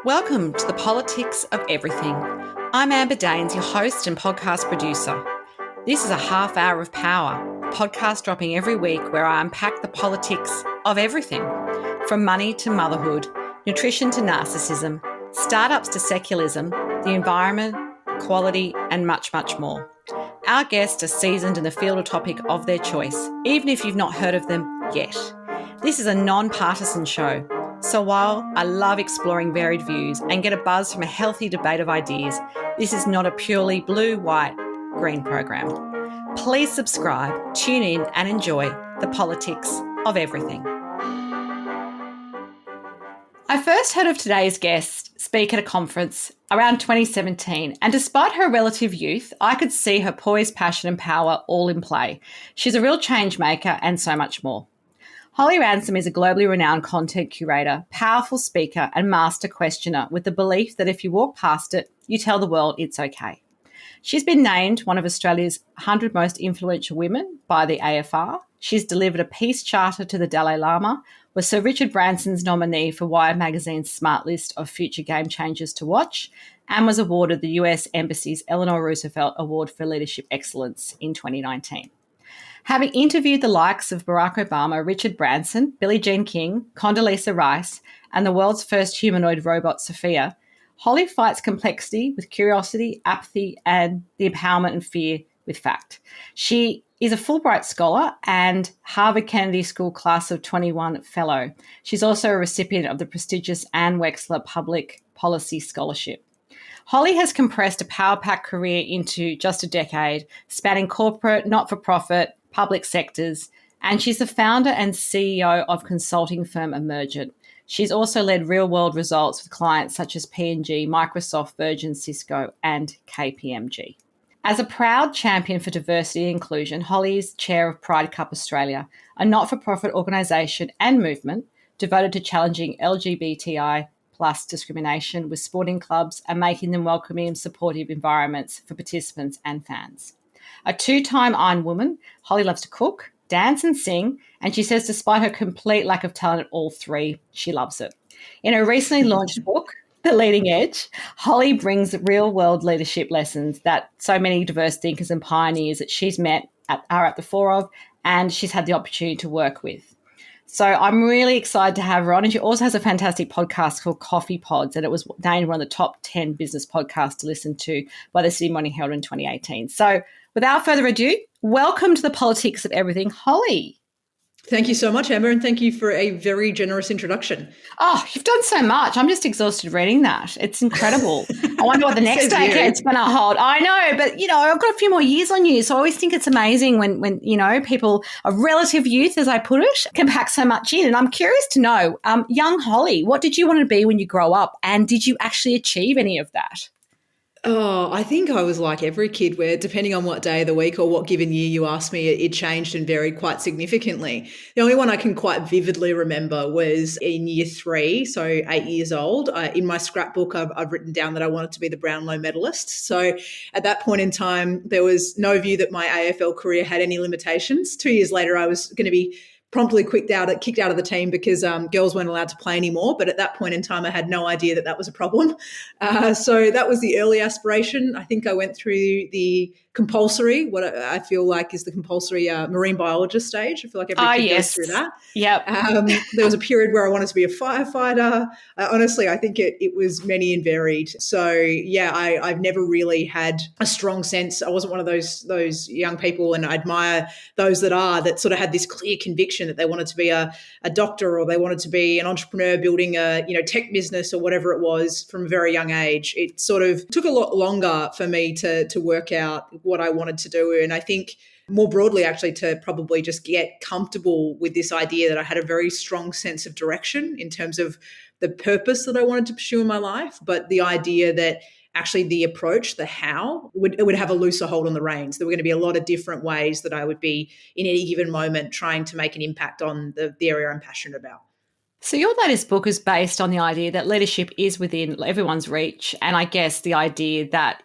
Welcome to the Politics of Everything. I'm Amber Daines, your host and podcast producer. This is a half hour of power, a podcast dropping every week where I unpack the politics of everything, from money to motherhood, nutrition to narcissism, startups to secularism, the environment, quality, and much, much more. Our guests are seasoned in the field or topic of their choice, even if you've not heard of them yet. This is a non-partisan show. So while I love exploring varied views and get a buzz from a healthy debate of ideas, this is not a purely blue, white, green program. Please subscribe, tune in and enjoy the politics of everything. I first heard of today's guest speak at a conference around 2017, and despite her relative youth, I could see her poise, passion and power all in play. She's a real change maker and so much more. Holly Ransom is a globally renowned content curator, powerful speaker and master questioner with the belief that if you walk past it, you tell the world it's okay. She's been named one of Australia's 100 most influential women by the AFR. She's delivered a peace charter to the Dalai Lama, was Sir Richard Branson's nominee for Wired magazine's smart list of future game changers to watch, and was awarded the US Embassy's Eleanor Roosevelt Award for Leadership Excellence in 2019. Having interviewed the likes of Barack Obama, Richard Branson, Billie Jean-King, Condoleezza Rice, and the world's first humanoid robot, Sophia, Holly fights complexity with curiosity, apathy, and the empowerment and fear with fact. She is a Fulbright scholar and Harvard Kennedy School Class of 21 Fellow. She's also a recipient of the prestigious Anne Wexler Public Policy Scholarship. Holly has compressed a power-packed career into just a decade, spanning corporate, not-for-profit, public sectors, and she's the founder and CEO of consulting firm Emergent. She's also led real-world results with clients such as P&G, Microsoft, Virgin, Cisco, and KPMG. As a proud champion for diversity and inclusion, Holly is chair of Pride Cup Australia, a not-for-profit organisation and movement devoted to challenging LGBTI plus discrimination with sporting clubs and making them welcoming and supportive environments for participants and fans. A two-time Iron Woman, Holly loves to cook, dance and sing, and she says despite her complete lack of talent at all three, she loves it. In her recently launched book, The Leading Edge, Holly brings real-world leadership lessons that so many diverse thinkers and pioneers that she's met are at the fore of, and she's had the opportunity to work with. So I'm really excited to have her on. And she also has a fantastic podcast called Coffee Pods, and it was named one of the top 10 business podcasts to listen to by the Sydney Morning Herald in 2018. So without further ado, welcome to the Politics of Everything, Holly. Thank you so much, Amber, and thank you for a very generous introduction. Oh, you've done so much. I'm just exhausted reading that. It's incredible. I wonder what the next decade's going to hold. I know, but, I've got a few more years on you, so I always think it's amazing when people of relative youth, as I put it, can pack so much in. And I'm curious to know, young Holly, what did you want to be when you grow up, and did you actually achieve any of that? Oh, I think I was like every kid where depending on what day of the week or what given year you asked me, it changed and varied quite significantly. The only one I can quite vividly remember was in year 3, so 8 years old. In my scrapbook, I've written down that I wanted to be the Brownlow medalist. So at that point in time, there was no view that my AFL career had any limitations. 2 years later, I was going to be promptly kicked out of the team because girls weren't allowed to play anymore. But at that point in time, I had no idea that was a problem. So that was the early aspiration. I think I went through the compulsory, what I feel like is the compulsory marine biologist stage. I feel like every kid goes through that. Yep. There was a period where I wanted to be a firefighter. Honestly, I think it was many and varied. So yeah, I've never really had a strong sense. I wasn't one of those young people, and I admire those that sort of had this clear conviction that they wanted to be a doctor or they wanted to be an entrepreneur building a tech business or whatever it was from a very young age. It sort of took a lot longer for me to work out what I wanted to do. And I think more broadly, actually, to probably just get comfortable with this idea that I had a very strong sense of direction in terms of the purpose that I wanted to pursue in my life, but the idea that actually the approach, the how, would have a looser hold on the reins. There were going to be a lot of different ways that I would be in any given moment trying to make an impact on the area I'm passionate about. So your latest book is based on the idea that leadership is within everyone's reach. And I guess the idea that,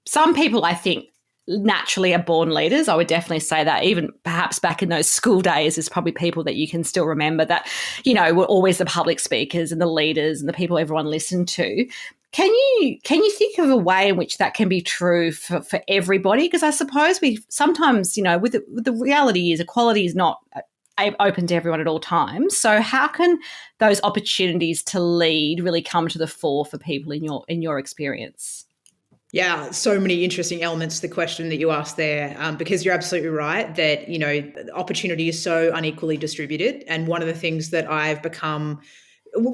some people, I think, naturally are born leaders. I would definitely say that. Even perhaps back in those school days, there's probably people that you can still remember that, were always the public speakers and the leaders and the people everyone listened to. Can you think of a way in which that can be true for everybody? Because I suppose we sometimes, with the reality is equality is not open to everyone at all times. So how can those opportunities to lead really come to the fore for people in your experience? Yeah, so many interesting elements to the question that you asked there, because you're absolutely right that, opportunity is so unequally distributed. And one of the things that I've become,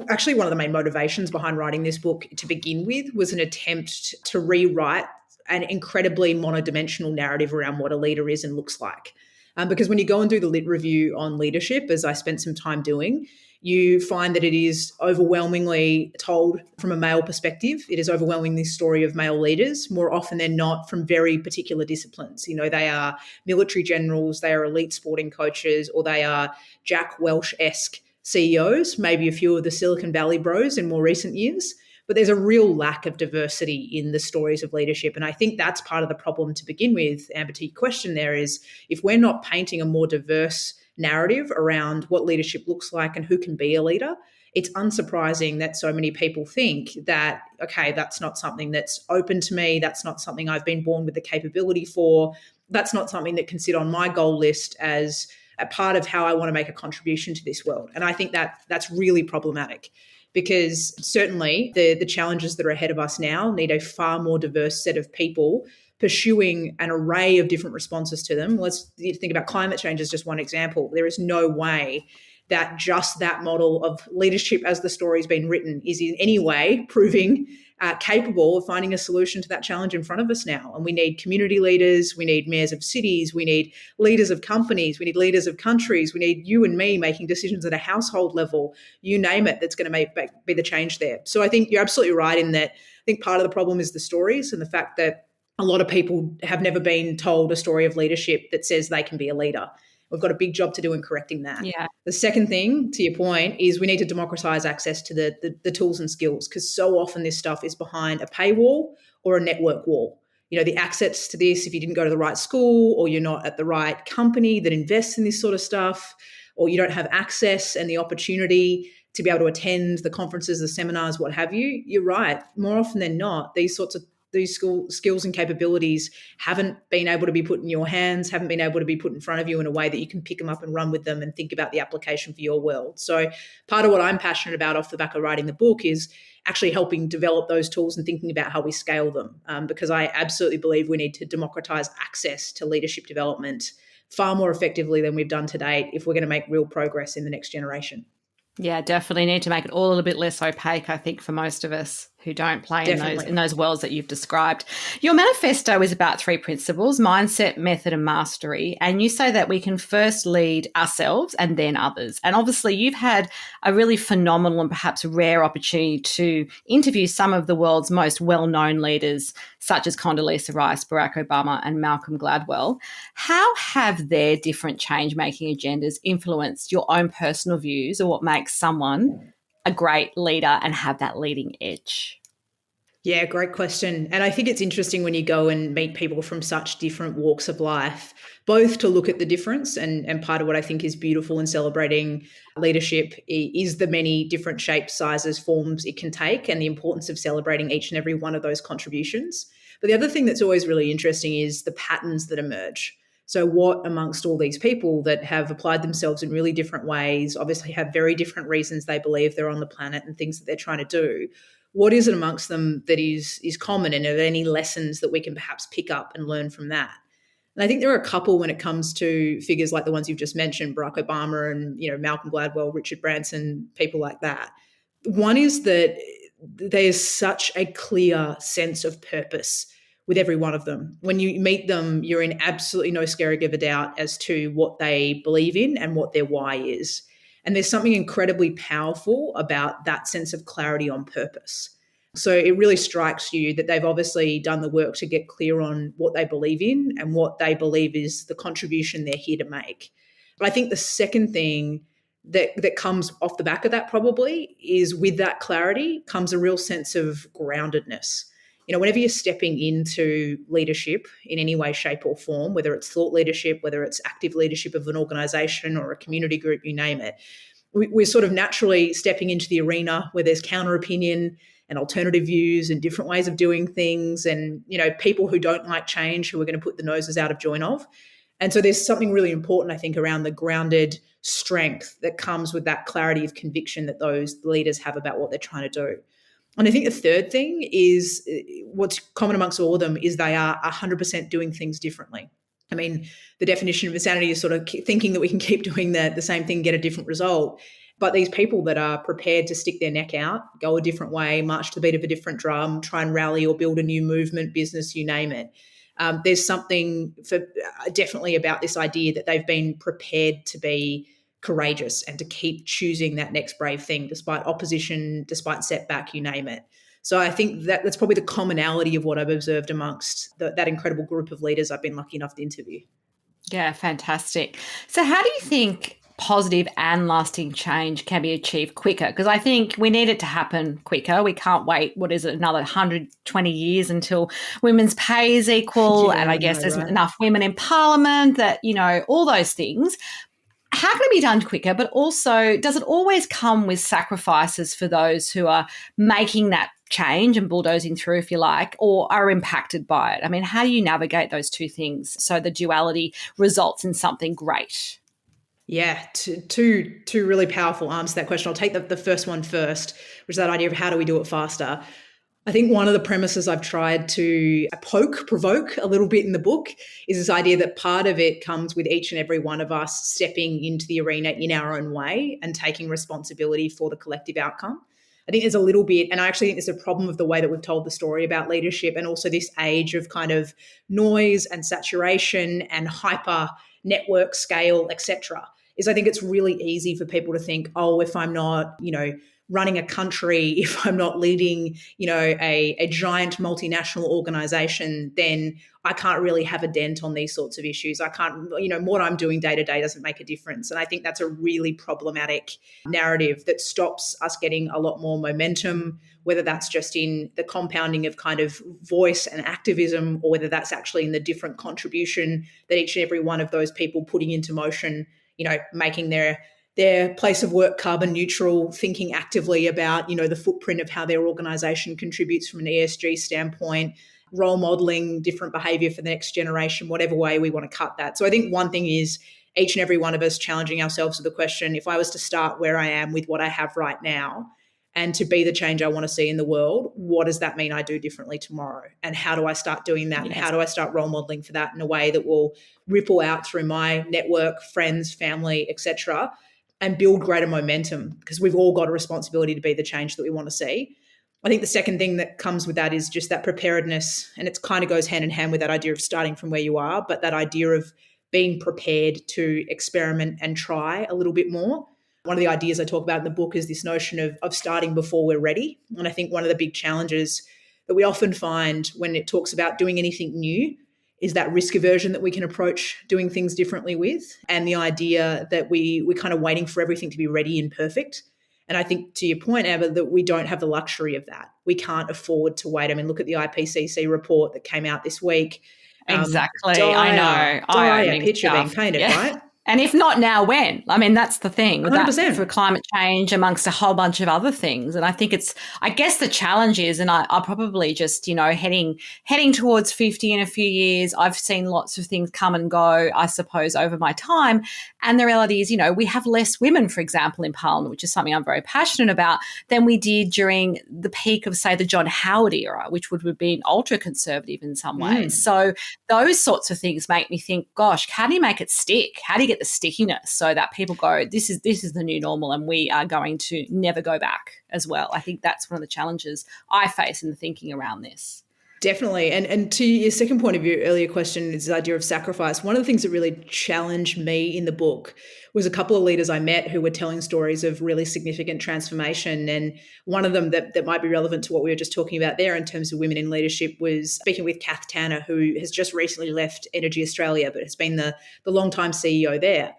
actually one of the main motivations behind writing this book to begin with, was an attempt to rewrite an incredibly monodimensional narrative around what a leader is and looks like. Because when you go and do the lit review on leadership, as I spent some time doing, you find that it is overwhelmingly told from a male perspective. It is overwhelmingly the story of male leaders, more often than not from very particular disciplines. They are military generals, they are elite sporting coaches, or they are Jack Welch-esque CEOs, maybe a few of the Silicon Valley bros in more recent years. But there's a real lack of diversity in the stories of leadership. And I think that's part of the problem to begin with. Amber, to your question there is, if we're not painting a more diverse narrative around what leadership looks like and who can be a leader, it's unsurprising that so many people think that, okay, that's not something that's open to me. That's not something I've been born with the capability for. That's not something that can sit on my goal list as a part of how I want to make a contribution to this world. And I think that that's really problematic, because certainly the challenges that are ahead of us now need a far more diverse set of people pursuing an array of different responses to them. Let's think about climate change as just one example. There is no way that just that model of leadership as the story's been written is in any way proving capable of finding a solution to that challenge in front of us now. And we need community leaders, we need mayors of cities, we need leaders of companies, we need leaders of countries, we need you and me making decisions at a household level, you name it, that's going to be the change there. So I think you're absolutely right in that. I think part of the problem is the stories and the fact that a lot of people have never been told a story of leadership that says they can be a leader. We've got a big job to do in correcting that. Yeah. The second thing, to your point, is we need to democratize access to the tools and skills, because so often this stuff is behind a paywall or a network wall. The access to this, if you didn't go to the right school, or you're not at the right company that invests in this sort of stuff, or you don't have access and the opportunity to be able to attend the conferences, the seminars, what have you, you're right. More often than not, these skills and capabilities haven't been able to be put in your hands, haven't been able to be put in front of you in a way that you can pick them up and run with them and think about the application for your world. So part of what I'm passionate about off the back of writing the book is actually helping develop those tools and thinking about how we scale them, because I absolutely believe we need to democratize access to leadership development far more effectively than we've done to date if we're going to make real progress in the next generation. Yeah, definitely need to make it all a little bit less opaque, I think, for most of us who don't play in those worlds that you've described. Your manifesto is about 3 principles: mindset, method, and mastery. And you say that we can first lead ourselves and then others. And obviously you've had a really phenomenal and perhaps rare opportunity to interview some of the world's most well-known leaders, such as Condoleezza Rice, Barack Obama, and Malcolm Gladwell. How have their different change-making agendas influenced your own personal views or what makes someone a great leader and have that leading edge? Yeah, great question. And I think it's interesting when you go and meet people from such different walks of life, both to look at the difference. And part of what I think is beautiful in celebrating leadership is the many different shapes, sizes, forms it can take, and the importance of celebrating each and every one of those contributions. But the other thing that's always really interesting is the patterns that emerge. So what amongst all these people that have applied themselves in really different ways, obviously have very different reasons they believe they're on the planet and things that they're trying to do, what is it amongst them that is common, and are there any lessons that we can perhaps pick up and learn from that? And I think there are a couple when it comes to figures like the ones you've just mentioned, Barack Obama and Malcolm Gladwell, Richard Branson, people like that. One is that there's such a clear sense of purpose with every one of them. When you meet them, you're in absolutely no scary give a doubt as to what they believe in and what their why is. And there's something incredibly powerful about that sense of clarity on purpose. So it really strikes you that they've obviously done the work to get clear on what they believe in and what they believe is the contribution they're here to make. But I think the second thing that comes off the back of that probably is, with that clarity comes a real sense of groundedness. whenever you're stepping into leadership in any way, shape or form, whether it's thought leadership, whether it's active leadership of an organization or a community group, you name it, we're sort of naturally stepping into the arena where there's counter opinion and alternative views and different ways of doing things and, people who don't like change, who are going to put the noses out of joint of. And so there's something really important, I think, around the grounded strength that comes with that clarity of conviction that those leaders have about what they're trying to do. And I think the third thing is what's common amongst all of them is they are 100% doing things differently. I mean, the definition of insanity is sort of thinking that we can keep doing the same thing, get a different result. But these people that are prepared to stick their neck out, go a different way, march to the beat of a different drum, try and rally or build a new movement, business, you name it. There's something definitely about this idea that they've been prepared to be courageous and to keep choosing that next brave thing despite opposition, despite setback, you name it. So I think that's probably the commonality of what I've observed amongst that incredible group of leaders I've been lucky enough to interview. Yeah, fantastic. So how do you think positive and lasting change can be achieved quicker? Because I think we need it to happen quicker. We can't wait, another 120 years until women's pay is equal. Yeah, and I guess there's right. enough women in parliament that, all those things. How can it be done quicker? But also, does it always come with sacrifices for those who are making that change and bulldozing through, if you like, or are impacted by it? I mean, how do you navigate those two things so the duality results in something great? Yeah, two really powerful arms to that question. I'll take the first one first, which is that idea of how do we do it faster. I think one of the premises I've tried to provoke a little bit in the book is this idea that part of it comes with each and every one of us stepping into the arena in our own way and taking responsibility for the collective outcome. I think there's a little bit, and I actually think there's a problem with the way that we've told the story about leadership and also this age of kind of noise and saturation and hyper network scale, etc. Is I think it's really easy for people to think, oh, if I'm not, running a country, if I'm not leading, a giant multinational organization, then I can't really have a dent on these sorts of issues. I can't, what I'm doing day to day doesn't make a difference. And I think that's a really problematic narrative that stops us getting a lot more momentum, whether that's just in the compounding of kind of voice and activism, or whether that's actually in the different contribution that each and every one of those people putting into motion, making their place of work carbon neutral, thinking actively about, the footprint of how their organisation contributes from an ESG standpoint, role modelling different behaviour for the next generation, whatever way we want to cut that. So I think one thing is each and every one of us challenging ourselves with the question, if I was to start where I am with what I have right now and to be the change I want to see in the world, what does that mean I do differently tomorrow? And how do I start doing that? Yes. And how do I start role modelling for that in a way that will ripple out through my network, friends, family, etc., and build greater momentum, because we've all got a responsibility to be the change that we want to see. I think the second thing that comes with that is just that preparedness, and it kind of goes hand in hand with that idea of starting from where you are, but that idea of being prepared to experiment and try a little bit more. One of the ideas I talk about in the book is this notion of starting before we're ready. And I think one of the big challenges that we often find when it talks about doing anything new is that risk aversion that we can approach doing things differently with, and the idea that we're kind of waiting for everything to be ready and perfect. And I think, to your point, Amber, that we don't have the luxury of that. We can't afford to wait. I mean, look at the IPCC report that came out this week. Exactly. I know. Dire picture being painted, right? And if not now, when? I mean, that's the thing with 100%. that for climate change amongst a whole bunch of other things. And I think I guess the challenge is, and I'll probably just, heading towards 50 in a few years. I've seen lots of things come and go, I suppose, over my time. And the reality is, we have less women, for example, in Parliament, which is something I'm very passionate about, than we did during the peak of, say, the John Howard era, which would have been ultra-conservative in some ways. So those sorts of things make me think, gosh, how do you make it stick? How do you get the stickiness so that people go, this is the new normal and we are going to never go back as well? I think that's one of the challenges I face in the thinking around this. Definitely. And to your second point of your earlier question is the idea of sacrifice. One of the things that really challenged me in the book was a couple of leaders I met who were telling stories of really significant transformation. And one of them that might be relevant to what we were just talking about there in terms of women in leadership was speaking with Kath Tanner, who has just recently left Energy Australia, but has been the longtime CEO there.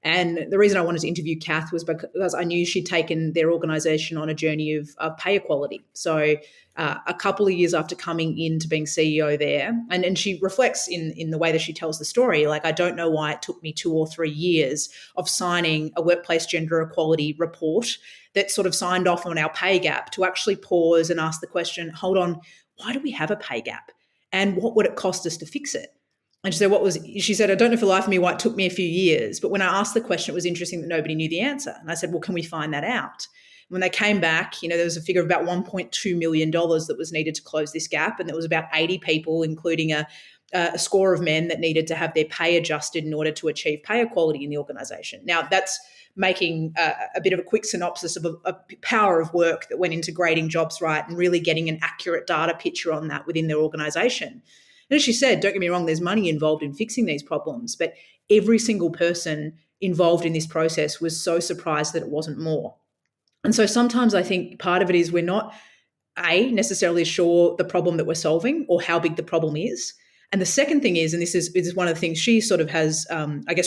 And the reason I wanted to interview Kath was because I knew she'd taken their organisation on a journey of pay equality. So a couple of years after coming into being CEO there, and she reflects in the way that she tells the story, like, I don't know why it took me 2 or 3 years of signing a workplace gender equality report that sort of signed off on our pay gap to actually pause and ask the question, hold on, why do we have a pay gap? And what would it cost us to fix it? And she said, I don't know for the life of me why it took me a few years. But when I asked the question, it was interesting that nobody knew the answer. And I said, well, can we find that out? When they came back, there was a figure of about $1.2 million that was needed to close this gap. And there was about 80 people, including a score of men, that needed to have their pay adjusted in order to achieve pay equality in the organisation. Now, that's making a bit of a quick synopsis of a power of work that went into grading jobs right and really getting an accurate data picture on that within their organisation. And as she said, don't get me wrong, there's money involved in fixing these problems, but every single person involved in this process was so surprised that it wasn't more. And so sometimes I think part of it is we're not, necessarily sure the problem that we're solving or how big the problem is. And the second thing is, and this is one of the things she sort of has,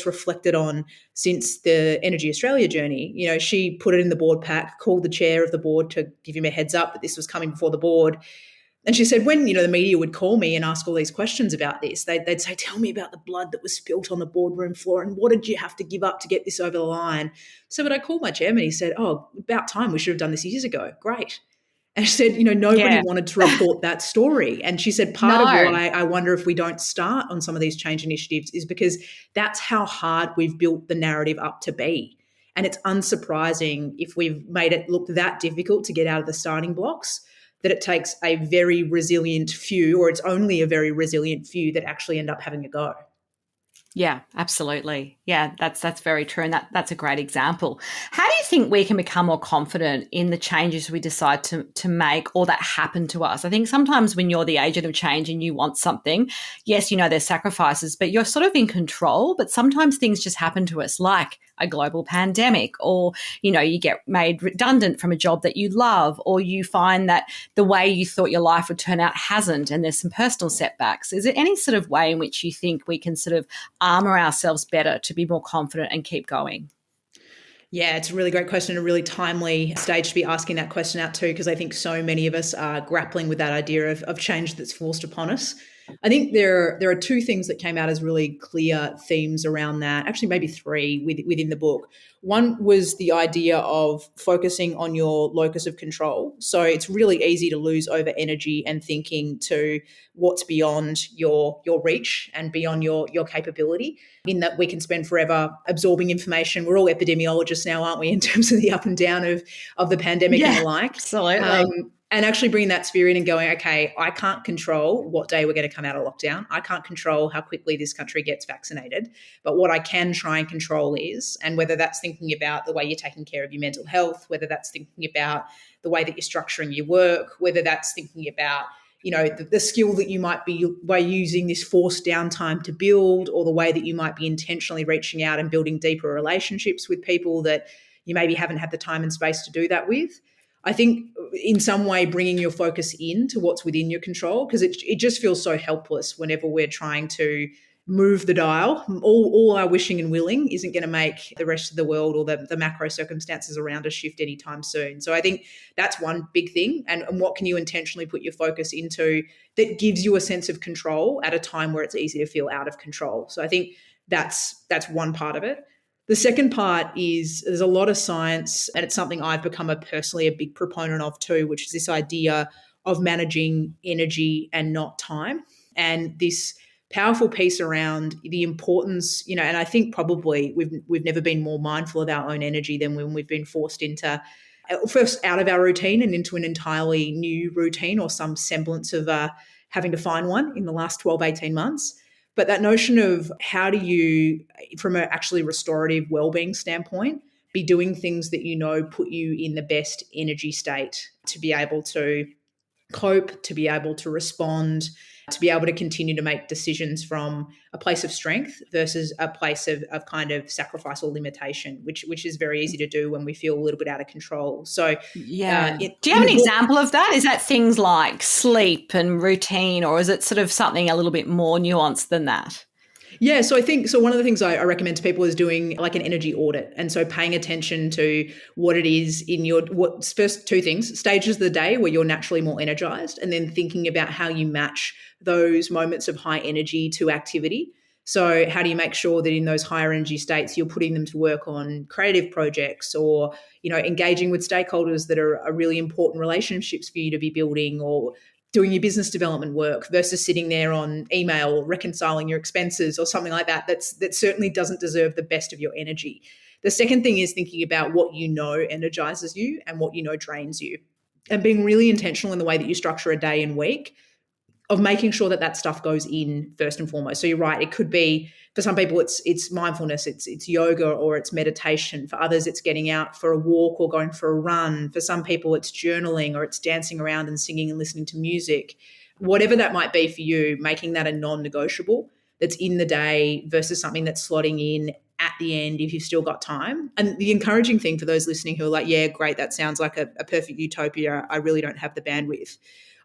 reflected on since the Energy Australia journey, she put it in the board pack, called the chair of the board to give him a heads up that this was coming before the board. And she said when, the media would call me and ask all these questions about this, they'd say, tell me about the blood that was spilt on the boardroom floor and what did you have to give up to get this over the line? So when I called my chairman, he said, oh, about time, we should have done this years ago. Great. And she said, nobody wanted to report that story. And she said part of why I wonder if we don't start on some of these change initiatives is because that's how hard we've built the narrative up to be. And it's unsurprising if we've made it look that difficult to get out of the starting blocks, that it takes a very resilient few, or it's only a very resilient few that actually end up having a go. Yeah, absolutely. Yeah, that's very true. And that's a great example. How do you think we can become more confident in the changes we decide to make or that happen to us? I think sometimes when you're the agent of change and you want something, yes, there's sacrifices, but you're sort of in control. But sometimes things just happen to us, like a global pandemic, or, you get made redundant from a job that you love, or you find that the way you thought your life would turn out hasn't, and there's some personal setbacks. Is there any sort of way in which you think we can sort of armor ourselves better to be more confident and keep going? Yeah, it's a really great question, a really timely stage to be asking that question out too, because I think so many of us are grappling with that idea of change that's forced upon us. I think there are two things that came out as really clear themes around that, actually maybe three within the book. One was the idea of focusing on your locus of control. So it's really easy to lose over energy and thinking to what's beyond your reach and beyond your capability, in that we can spend forever absorbing information. We're all epidemiologists now, aren't we, in terms of the up and down of the pandemic and the like. Absolutely. And actually bringing that sphere in and going, okay, I can't control what day we're going to come out of lockdown. I can't control how quickly this country gets vaccinated. But what I can try and control is, and whether that's thinking about the way you're taking care of your mental health, whether that's thinking about the way that you're structuring your work, whether that's thinking about, the skill that you might be by using this forced downtime to build, or the way that you might be intentionally reaching out and building deeper relationships with people that you maybe haven't had the time and space to do that with. I think in some way bringing your focus in to what's within your control, because it just feels so helpless whenever we're trying to move the dial. All our wishing and willing isn't going to make the rest of the world or the macro circumstances around us shift anytime soon. So I think that's one big thing. And what can you intentionally put your focus into that gives you a sense of control at a time where it's easy to feel out of control? So I think that's one part of it. The second part is there's a lot of science, and it's something I've become personally a big proponent of too, which is this idea of managing energy and not time. And this powerful piece around the importance, and I think probably we've never been more mindful of our own energy than when we've been forced into, first out of our routine and into an entirely new routine or some semblance of having to find one in the last 12, 18 months. But that notion of how do you, from an actually restorative wellbeing standpoint, be doing things that put you in the best energy state to be able to cope, to be able to respond, to be able to continue to make decisions from a place of strength versus a place of kind of sacrifice or limitation, which is very easy to do when we feel a little bit out of control. So do you have an example of that? Is that things like sleep and routine, or is it sort of something a little bit more nuanced than that? Yeah, so I think one of the things I recommend to people is doing like an energy audit. And so paying attention to what it is in your first two things, stages of the day where you're naturally more energized, and then thinking about how you match those moments of high energy to activity. So how do you make sure that in those higher energy states you're putting them to work on creative projects, or engaging with stakeholders that are really important relationships for you to be building, or doing your business development work versus sitting there on email or reconciling your expenses or something like that. That certainly doesn't deserve the best of your energy. The second thing is thinking about what energizes you and what drains you, and being really intentional in the way that you structure a day and week of making sure that stuff goes in first and foremost. So you're right. It could be, for some people, it's mindfulness, it's yoga, or it's meditation. For others, it's getting out for a walk or going for a run. For some people, it's journaling, or it's dancing around and singing and listening to music. Whatever that might be for you, making that a non-negotiable that's in the day versus something that's slotting in at the end if you've still got time. And the encouraging thing for those listening who are like, yeah, great, that sounds like a perfect utopia, I really don't have the bandwidth.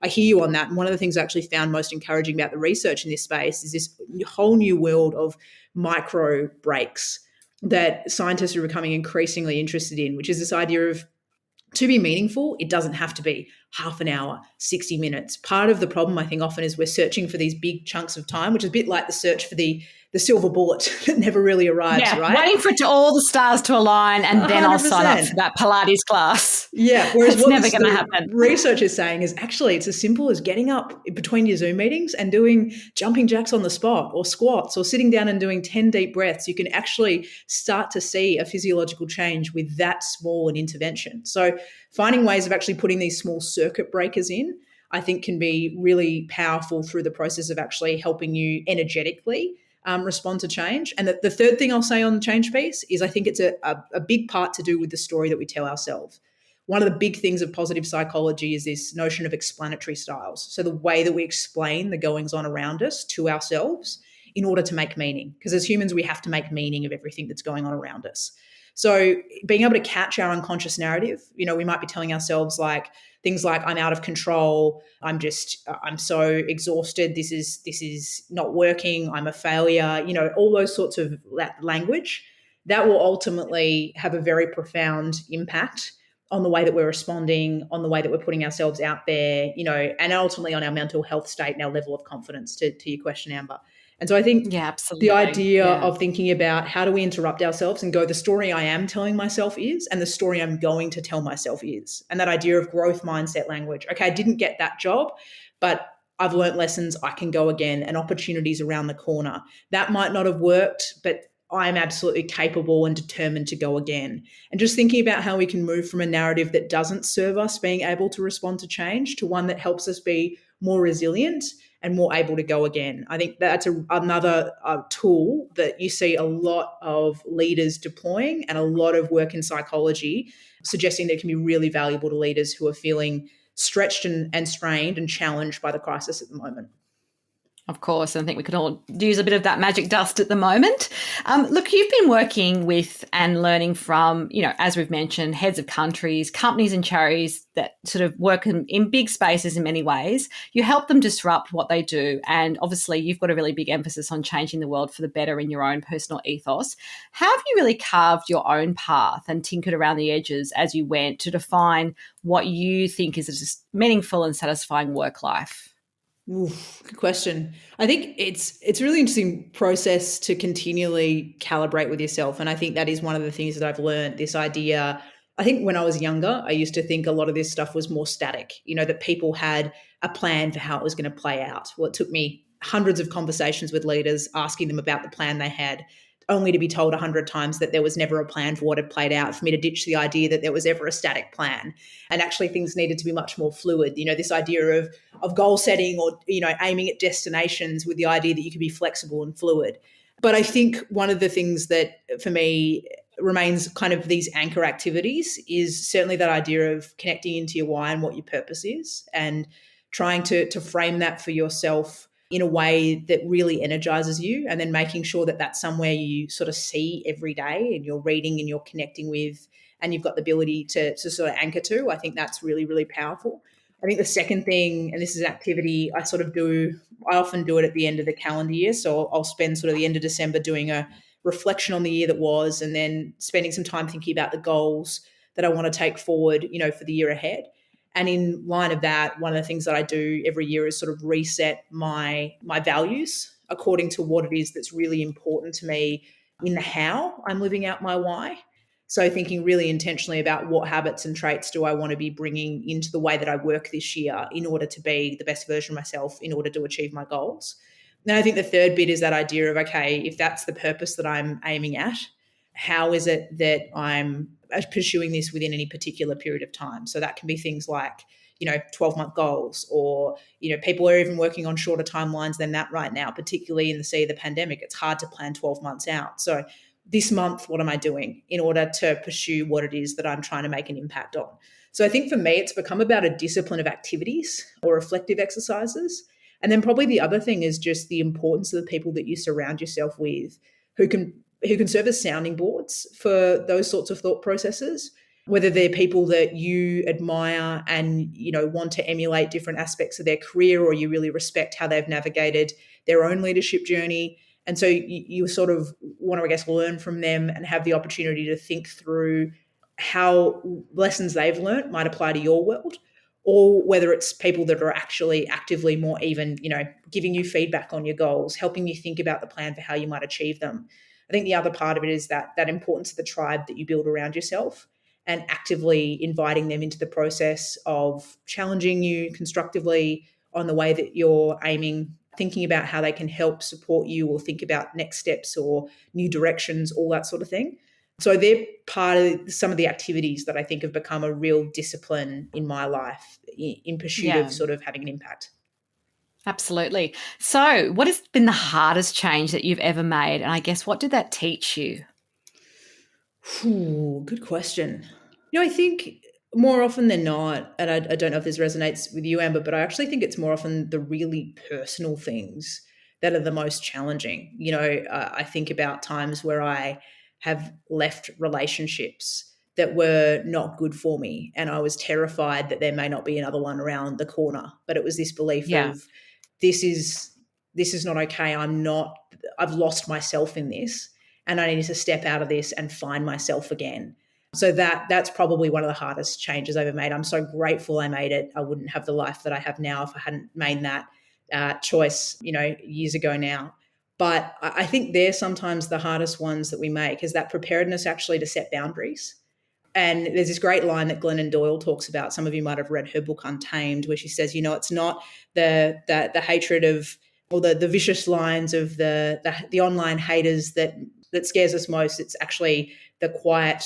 I hear you on that. And one of the things I actually found most encouraging about the research in this space is this whole new world of micro breaks that scientists are becoming increasingly interested in, which is this idea of, to be meaningful, it doesn't have to be half an hour, 60 minutes. Part of the problem, I think, often is we're searching for these big chunks of time, which is a bit like the search for the silver bullet that never really arrives, right? Waiting for all the stars to align, and then 100%. I'll sign up for that Pilates class. Yeah, whereas it's never going to happen. Research is saying is actually it's as simple as getting up between your Zoom meetings and doing jumping jacks on the spot, or squats, or sitting down and doing 10 deep breaths. You can actually start to see a physiological change with that small an intervention. So finding ways of actually putting these small circuit breakers in, I think, can be really powerful through the process of actually helping you energetically respond to change. And the third thing I'll say on the change piece is I think it's a big part to do with the story that we tell ourselves. One of the big things of positive psychology is this notion of explanatory styles. So the way that we explain the goings on around us to ourselves in order to make meaning. Because as humans, we have to make meaning of everything that's going on around us. So being able to catch our unconscious narrative, we might be telling ourselves things like, I'm out of control, I'm so exhausted, this is not working, I'm a failure, all those sorts of language that will ultimately have a very profound impact on the way that we're responding, on the way that we're putting ourselves out there, and ultimately on our mental health state and our level of confidence, to your question, Amber. And so I think the idea of thinking about how do we interrupt ourselves and go, the story I am telling myself is, and the story I'm going to tell myself is. And that idea of growth mindset language. Okay, I didn't get that job, but I've learnt lessons, I can go again, and opportunities around the corner. That might not have worked, but I'm absolutely capable and determined to go again. And just thinking about how we can move from a narrative that doesn't serve us being able to respond to change to one that helps us be more resilient and more able to go again. I think that's another tool that you see a lot of leaders deploying, and a lot of work in psychology suggesting that it can be really valuable to leaders who are feeling stretched and strained and challenged by the crisis at the moment. Of course, and I think we could all use a bit of that magic dust at the moment. Look, you've been working with and learning from, as we've mentioned, heads of countries, companies and charities that sort of work in big spaces in many ways. You help them disrupt what they do, and obviously you've got a really big emphasis on changing the world for the better in your own personal ethos. How have you really carved your own path and tinkered around the edges as you went to define what you think is a meaningful and satisfying work life? Ooh, good question. I think it's a really interesting process to continually calibrate with yourself. And I think that is one of the things that I've learned, this idea. I think when I was younger, I used to think a lot of this stuff was more static, that people had a plan for how it was going to play out. Well, it took me hundreds of conversations with leaders asking them about the plan they had, only to be told 100 times that there was never a plan for what had played out, for me to ditch the idea that there was ever a static plan. And actually things needed to be much more fluid. This idea of goal setting, or, aiming at destinations with the idea that you could be flexible and fluid. But I think one of the things that for me remains kind of these anchor activities is certainly that idea of connecting into your why and what your purpose is, and trying to frame that for yourself in a way that really energizes you, and then making sure that that's somewhere you sort of see every day and you're reading and you're connecting with, and you've got the ability to sort of anchor to. I think that's really, really powerful. I think the second thing, and this is an activity I sort of do, I often do it at the end of the calendar year. So I'll spend sort of the end of December doing a reflection on the year that was, and then spending some time thinking about the goals that I want to take forward, for the year ahead. And in line of that, one of the things that I do every year is sort of reset my values according to what it is that's really important to me in the how I'm living out my why. So thinking really intentionally about what habits and traits do I want to be bringing into the way that I work this year in order to be the best version of myself, in order to achieve my goals. Now, I think the third bit is that idea of, okay, if that's the purpose that I'm aiming at, how is it that I'm pursuing this within any particular period of time? So that can be things like, 12-month goals, or, people are even working on shorter timelines than that right now, particularly in the sea of the pandemic. It's hard to plan 12 months out. So this month, what am I doing in order to pursue what it is that I'm trying to make an impact on? So I think for me, it's become about a discipline of activities or reflective exercises. And then probably the other thing is just the importance of the people that you surround yourself with who can serve as sounding boards for those sorts of thought processes, whether they're people that you admire and, want to emulate different aspects of their career, or you really respect how they've navigated their own leadership journey. And so you sort of want to, I guess, learn from them and have the opportunity to think through how lessons they've learned might apply to your world, or whether it's people that are actually actively more even, giving you feedback on your goals, helping you think about the plan for how you might achieve them. I think the other part of it is that importance of the tribe that you build around yourself, and actively inviting them into the process of challenging you constructively on the way that you're aiming, thinking about how they can help support you, or think about next steps or new directions, all that sort of thing. So they're part of some of the activities that I think have become a real discipline in my life in pursuit of sort of having an impact. Absolutely. So what has been the hardest change that you've ever made? And I guess, what did that teach you? Ooh, good question. I think more often than not, and I don't know if this resonates with you, Amber, but I actually think it's more often the really personal things that are the most challenging. I think about times where I have left relationships that were not good for me, and I was terrified that there may not be another one around the corner. But it was this belief of this is not okay. I've lost myself in this, and I need to step out of this and find myself again. So that's probably one of the hardest changes I've ever made. I'm so grateful I made it. I wouldn't have the life that I have now if I hadn't made that choice, years ago now. But I think they're sometimes the hardest ones that we make, is that preparedness actually to set boundaries. And there's this great line that Glennon Doyle talks about. Some of you might have read her book Untamed, where she says, it's not the hatred of, or the vicious lines of the online haters that scares us most. It's actually the quiet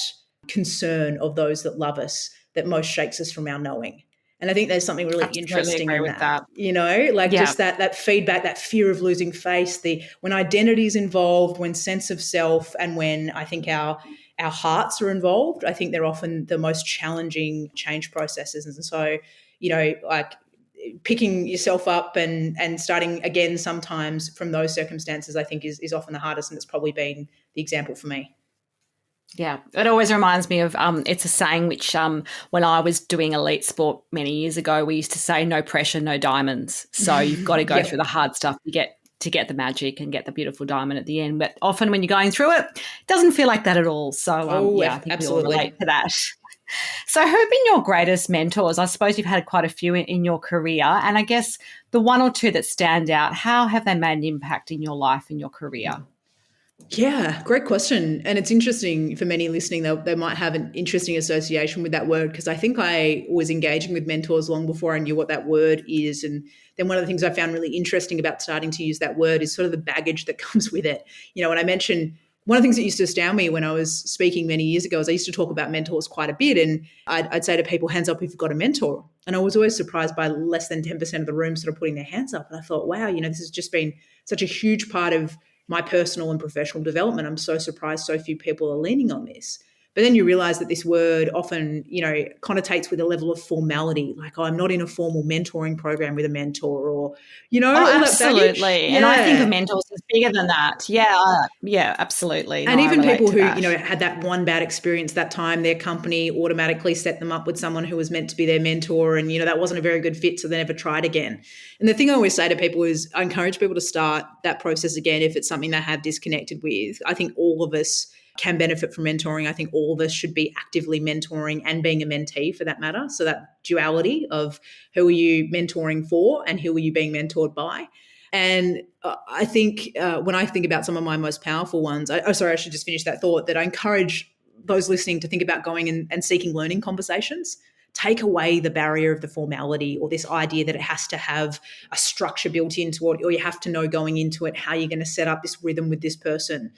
concern of those that love us that most shakes us from our knowing. And I think there's something really interesting in that. Just that feedback, that fear of losing face, when identity is involved, when sense of self, and when I think our hearts are involved, I think they're often the most challenging change processes. And so, picking yourself up and starting again sometimes from those circumstances, I think is often the hardest, and it's probably been the example for me. Yeah, it always reminds me of it's a saying which when I was doing elite sport many years ago, we used to say, no pressure, no diamonds. So you've got to go through the hard stuff to get the magic and get the beautiful diamond at the end. But often when you're going through it, it doesn't feel like that at all. So I think absolutely. we all relate to that. So who have been your greatest mentors? I suppose you've had quite a few in your career, and I guess the one or two that stand out, how have they made an impact in your life and your career? Yeah, great question. And it's interesting for many listening, they might have an interesting association with that word, because I think I was engaging with mentors long before I knew what that word is. And then one of the things I found really interesting about starting to use that word is sort of the baggage that comes with it. When I mentioned, one of the things that used to astound me when I was speaking many years ago is I used to talk about mentors quite a bit, and I'd say to people, hands up if you've got a mentor. And I was always surprised by less than 10% of the room sort of putting their hands up. And I thought, wow, this has just been such a huge part of my personal and professional development. I'm so surprised so few people are leaning on this. But then you realize that this word often, connotates with a level of formality, like, oh, I'm not in a formal mentoring program with a mentor, or, Oh, all that baggage. absolutely. And I think of Yeah. mentors as bigger than that. Yeah, absolutely. No, And I even relate people to who, that. had that one bad experience that time, their company automatically set them up with someone who was meant to be their mentor. And, that wasn't a very good fit. So they never tried again. And the thing I always say to people is I encourage people to start that process again if it's something they have disconnected with. I think all of us can benefit from mentoring. I think all of us should be actively mentoring and being a mentee for that matter. So that duality of who are you mentoring for and who are you being mentored by? And I think when I think about some of my most powerful ones, I should just finish that thought, that I encourage those listening to think about going and seeking learning conversations. Take away the barrier of the formality or this idea that it has to have a structure built into it, or you have to know going into it how you're going to set up this rhythm with this person.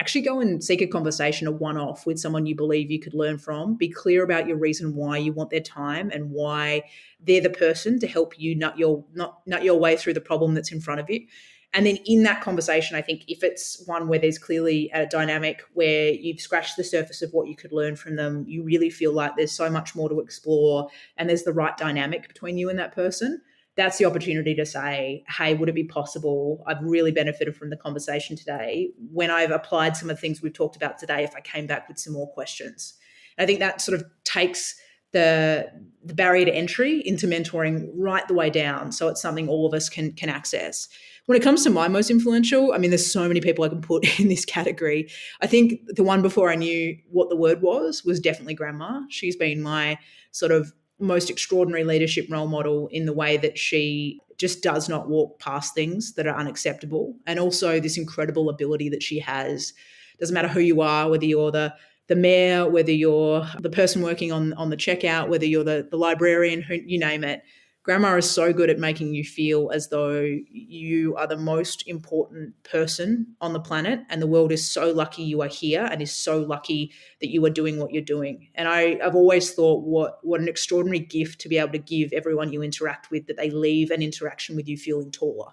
Actually go and seek a conversation, a one-off with someone you believe you could learn from. Be clear about your reason why you want their time and why they're the person to help you nut your way through the problem that's in front of you. And then in that conversation, I think if it's one where there's clearly a dynamic where you've scratched the surface of what you could learn from them, you really feel like there's so much more to explore and there's the right dynamic between you and that person, that's the opportunity to say, hey, would it be possible? I've really benefited from the conversation today. When I've applied some of the things we've talked about today, if I came back with some more questions. And I think that sort of takes the barrier to entry into mentoring right the way down. So it's something all of us can access. When it comes to my most influential, I mean, there's so many people I can put in this category. I think the one before I knew what the word was definitely Grandma. She's been my sort of most extraordinary leadership role model in the way that she just does not walk past things that are unacceptable. And also this incredible ability that she has. Doesn't matter who you are, whether you're the mayor, whether you're the person working on the checkout, whether you're the librarian, who you name it. Grandma is so good at making you feel as though you are the most important person on the planet, and the world is so lucky you are here and is so lucky that you are doing what you're doing. And I've always thought what an extraordinary gift to be able to give everyone you interact with, that they leave an interaction with you feeling taller.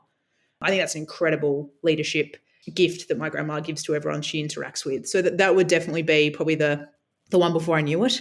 I think that's an incredible leadership gift that my grandma gives to everyone she interacts with. So that would definitely be probably the one before I knew it.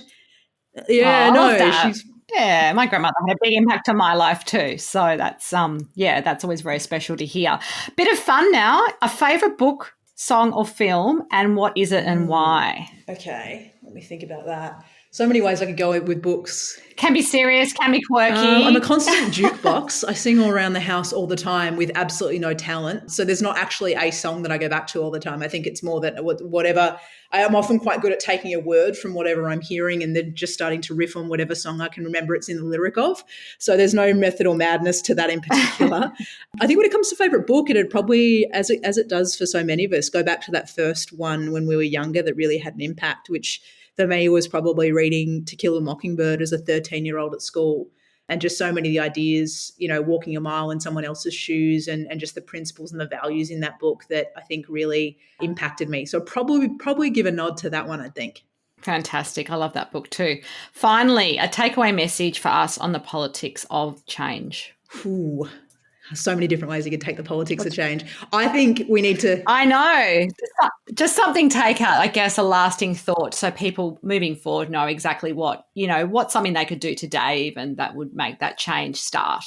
Oh, Yeah, I love no, that. Yeah, my grandmother had a big impact on my life too. So that's that's always very special to hear. Bit of fun now. A favourite book, song or film, and what is it and why? Okay, let me think about that. So many ways I could go with books. Can be serious, can be quirky. I'm a constant jukebox. I sing all around the house all the time with absolutely no talent. So there's not actually a song that I go back to all the time. I think it's more that whatever, I am often quite good at taking a word from whatever I'm hearing and then just starting to riff on whatever song I can remember it's in the lyric of. So there's no method or madness to that in particular. I think when it comes to favourite book, it'd probably, as it does for so many of us, go back to that first one when we were younger that really had an impact, which for me was probably reading To Kill a Mockingbird as a 13-year-old at school. And just so many of the ideas, walking a mile in someone else's shoes and just the principles and the values in that book that I think really impacted me. So probably give a nod to that one, I think. Fantastic. I love that book too. Finally, a takeaway message for us on the politics of change. Ooh. So many different ways you can take the politics of change. I think we need to... I know. Just something take out, I guess, a lasting thought so people moving forward know exactly what's something they could do today even that would make that change start.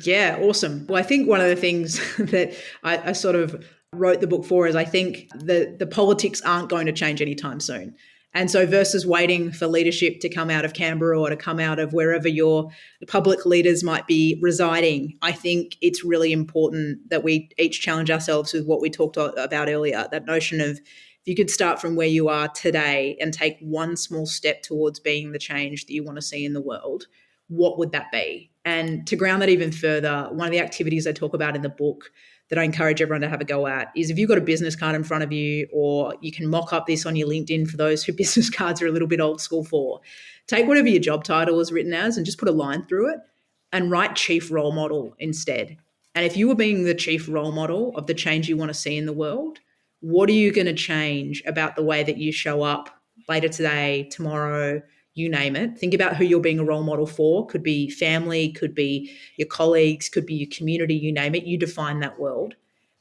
Yeah, awesome. Well, I think one of the things that I sort of wrote the book for is I think the politics aren't going to change anytime soon. And so versus waiting for leadership to come out of Canberra or to come out of wherever your public leaders might be residing, I think it's really important that we each challenge ourselves with what we talked about earlier, that notion of if you could start from where you are today and take one small step towards being the change that you want to see in the world, what would that be? And to ground that even further, one of the activities I talk about in the book that I encourage everyone to have a go at is if you've got a business card in front of you, or you can mock up this on your LinkedIn for those who business cards are a little bit old school for, take whatever your job title is written as and just put a line through it and write chief role model instead. And if you were being the chief role model of the change you want to see in the world, what are you going to change about the way that you show up later today, tomorrow, you name it? Think about who you're being a role model for. Could be family, could be your colleagues, could be your community, you name it. You define that world.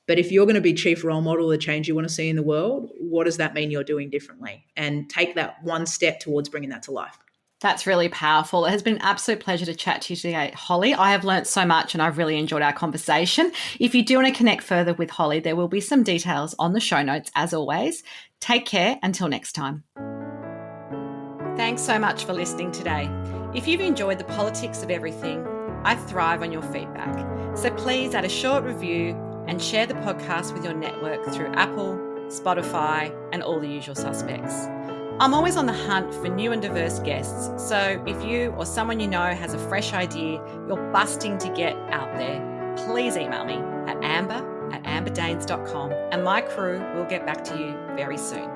But if you're going to be chief role model of the change you want to see in the world, what does that mean you're doing differently? And take that one step towards bringing that to life. That's really powerful. It has been an absolute pleasure to chat to you today, Holly. I have learnt so much and I've really enjoyed our conversation. If you do want to connect further with Holly, there will be some details on the show notes as always. Take care until next time. Thanks so much for listening today. If you've enjoyed the politics of everything, I thrive on your feedback. So please add a short review and share the podcast with your network through Apple, Spotify, and all the usual suspects. I'm always on the hunt for new and diverse guests, so if you or someone you know has a fresh idea you're busting to get out there, please email me at amber@amberdanes.com and my crew will get back to you very soon.